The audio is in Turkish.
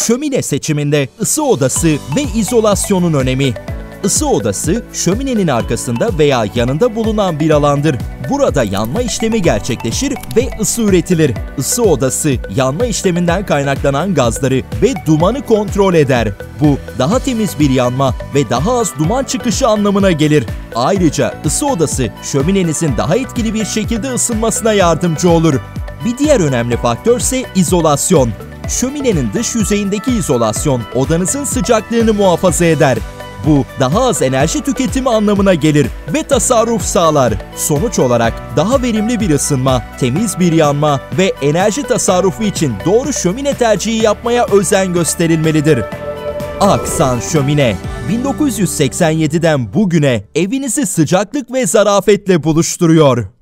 Şömine seçiminde ısı odası ve izolasyonun önemi. Isı odası, şöminenin arkasında veya yanında bulunan bir alandır. Burada yanma işlemi gerçekleşir ve ısı üretilir. Isı odası, yanma işleminden kaynaklanan gazları ve dumanı kontrol eder. Bu, daha temiz bir yanma ve daha az duman çıkışı anlamına gelir. Ayrıca ısı odası, şöminenizin daha etkili bir şekilde ısınmasına yardımcı olur. Bir diğer önemli faktör ise izolasyon. Şöminenin dış yüzeyindeki izolasyon, odanızın sıcaklığını muhafaza eder. Bu, daha az enerji tüketimi anlamına gelir ve tasarruf sağlar. Sonuç olarak daha verimli bir ısınma, temiz bir yanma ve enerji tasarrufu için doğru şömine tercihi yapmaya özen gösterilmelidir. Aksan Şömine, 1987'den bugüne evinizi sıcaklık ve zarafetle buluşturuyor.